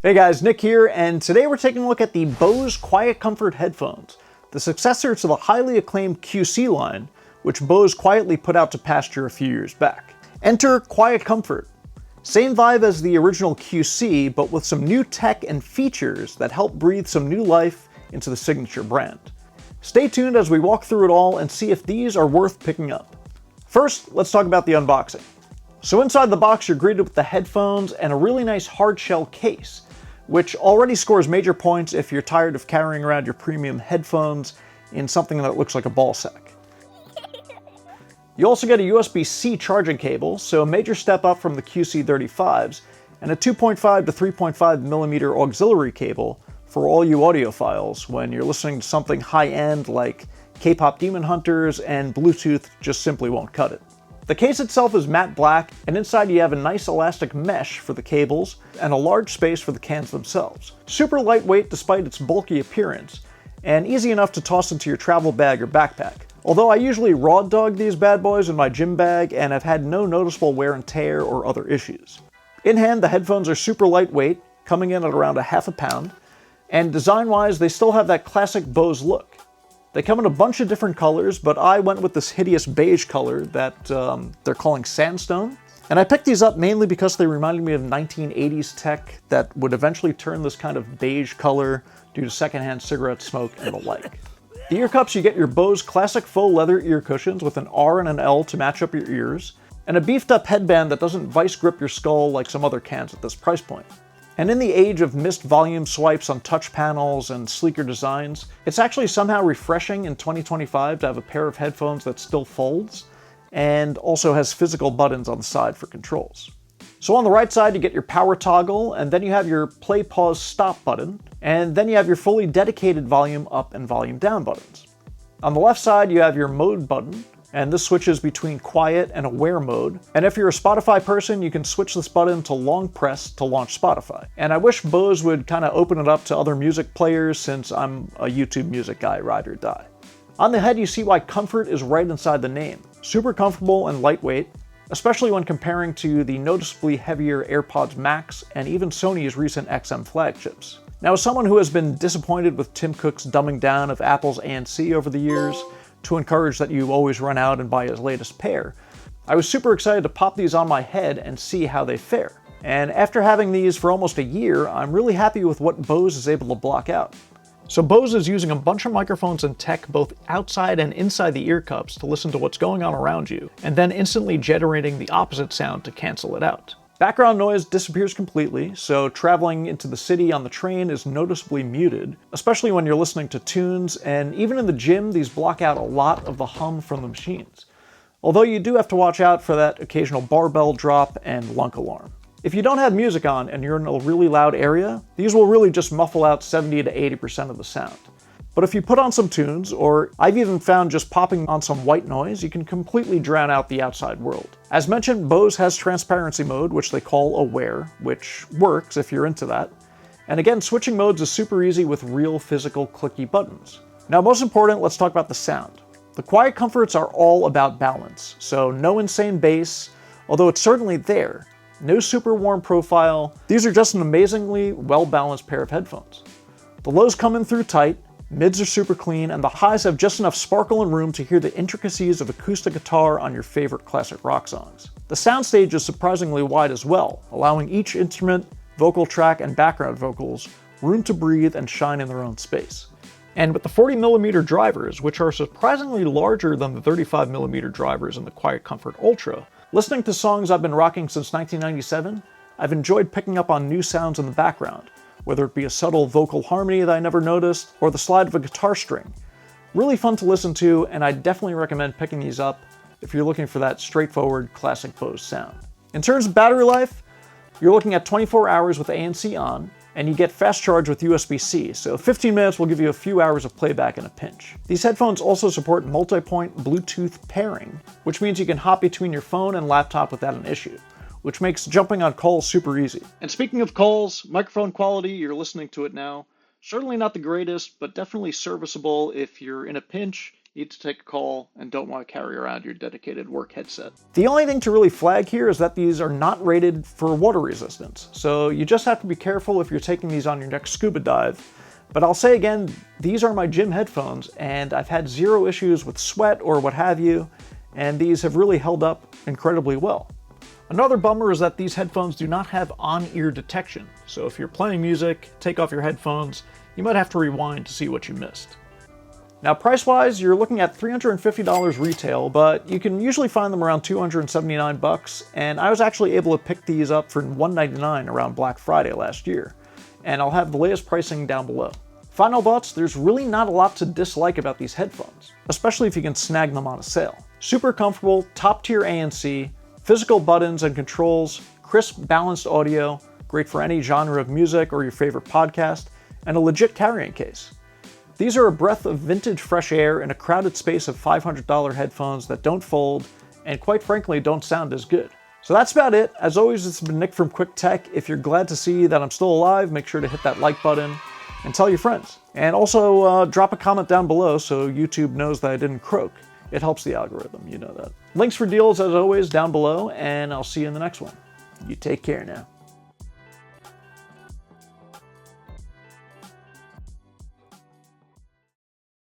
Hey guys, Nick here, and today we're taking a look at the Bose QuietComfort headphones, the successor to the highly acclaimed QC line, which Bose quietly put out to pasture a few years back. Enter QuietComfort. Same vibe as the original QC, but with some new tech and features that help breathe some new life into the signature brand. Stay tuned as we walk through it all and see if these are worth picking up. First, let's talk about the unboxing. So inside the box, you're greeted with the headphones and a really nice hard shell case, which already scores major points if you're tired of carrying around your premium headphones in something that looks like a ball sack. You also get a USB-C charging cable, so a major step up from the QC35s, and a 2.5 to 3.5 millimeter auxiliary cable for all you audiophiles when you're listening to something high-end like K-pop Demon Hunters and Bluetooth just simply won't cut it. The case itself is matte black, and inside you have a nice elastic mesh for the cables and a large space for the cans themselves. Super lightweight despite its bulky appearance, and easy enough to toss into your travel bag or backpack. Although I usually raw dog these bad boys in my gym bag and have had no noticeable wear and tear or other issues. In hand, the headphones are super lightweight, coming in at around a half a pound, and design-wise they still have that classic Bose look. They come in a bunch of different colors, but I went with this hideous beige color that they're calling sandstone. And I picked these up mainly because they reminded me of 1980s tech that would eventually turn this kind of beige color due to secondhand cigarette smoke and the like. The ear cups, you get your Bose classic faux leather ear cushions with an R and an L to match up your ears, and a beefed up headband that doesn't vice grip your skull like some other cans at this price point. And in the age of missed volume swipes on touch panels and sleeker designs, it's actually somehow refreshing in 2025 to have a pair of headphones that still folds, and also has physical buttons on the side for controls. So on the right side you get your power toggle, and then you have your play, pause, stop button, and then you have your fully dedicated volume up and volume down buttons. On the left side you have your mode button, and this switches between quiet and aware mode. And if you're a Spotify person, you can switch this button to long press to launch Spotify. And I wish Bose would kind of open it up to other music players since I'm a YouTube music guy, ride or die. On the head, you see why comfort is right inside the name. Super comfortable and lightweight, especially when comparing to the noticeably heavier AirPods Max and even Sony's recent XM flagships. Now, as someone who has been disappointed with Tim Cook's dumbing down of Apple's ANC over the years, to encourage that you always run out and buy his latest pair, I was super excited to pop these on my head and see how they fare. And after having these for almost a year, I'm really happy with what Bose is able to block out. So Bose is using a bunch of microphones and tech both outside and inside the ear cups to listen to what's going on around you, and then instantly generating the opposite sound to cancel it out. Background noise disappears completely, so traveling into the city on the train is noticeably muted, especially when you're listening to tunes, and even in the gym, these block out a lot of the hum from the machines. Although you do have to watch out for that occasional barbell drop and lunk alarm. If you don't have music on and you're in a really loud area, these will really just muffle out 70 to 80% of the sound. But if you put on some tunes, or I've even found just popping on some white noise, you can completely drown out the outside world. As mentioned, Bose has transparency mode, which they call aware, which works if you're into that. And again, switching modes is super easy with real physical clicky buttons. Now, most important, let's talk about the sound. The QuietComforts are all about balance, so no insane bass, although it's certainly there. No super warm profile. These are just an amazingly well-balanced pair of headphones. The lows come in through tight, mids are super clean, and the highs have just enough sparkle and room to hear the intricacies of acoustic guitar on your favorite classic rock songs. The soundstage is surprisingly wide as well, allowing each instrument, vocal track, and background vocals room to breathe and shine in their own space. And with the 40mm drivers, which are surprisingly larger than the 35mm drivers in the QuietComfort Ultra, listening to songs I've been rocking since 1997, I've enjoyed picking up on new sounds in the background, whether it be a subtle vocal harmony that I never noticed, or the slide of a guitar string. Really fun to listen to, and I definitely recommend picking these up if you're looking for that straightforward classic Bose sound. In terms of battery life, you're looking at 24 hours with ANC on, and you get fast charge with USB-C, so 15 minutes will give you a few hours of playback in a pinch. These headphones also support multi-point Bluetooth pairing, which means you can hop between your phone and laptop without an issue, which makes jumping on calls super easy. And speaking of calls, microphone quality, you're listening to it now. Certainly not the greatest, but definitely serviceable if you're in a pinch, need to take a call, and don't want to carry around your dedicated work headset. The only thing to really flag here is that these are not rated for water resistance, so you just have to be careful if you're taking these on your next scuba dive. But I'll say again, these are my gym headphones, and I've had zero issues with sweat or what have you, and these have really held up incredibly well. Another bummer is that these headphones do not have on-ear detection, so if you're playing music, take off your headphones, you might have to rewind to see what you missed. Now price-wise, you're looking at $350 retail, but you can usually find them around $279, and I was actually able to pick these up for $199 around Black Friday last year, and I'll have the latest pricing down below. Final thoughts, there's really not a lot to dislike about these headphones, especially if you can snag them on a sale. Super comfortable, top-tier ANC, physical buttons and controls, crisp, balanced audio, great for any genre of music or your favorite podcast, and a legit carrying case. These are a breath of vintage fresh air in a crowded space of $500 headphones that don't fold, and quite frankly don't sound as good. So that's about it. As always, this has been Nick from Quick Tech. If you're glad to see that I'm still alive, make sure to hit that like button and tell your friends. And also drop a comment down below so YouTube knows that I didn't croak. It helps the algorithm, you know that. Links for deals as always down below, and I'll see you in the next one. You take care now.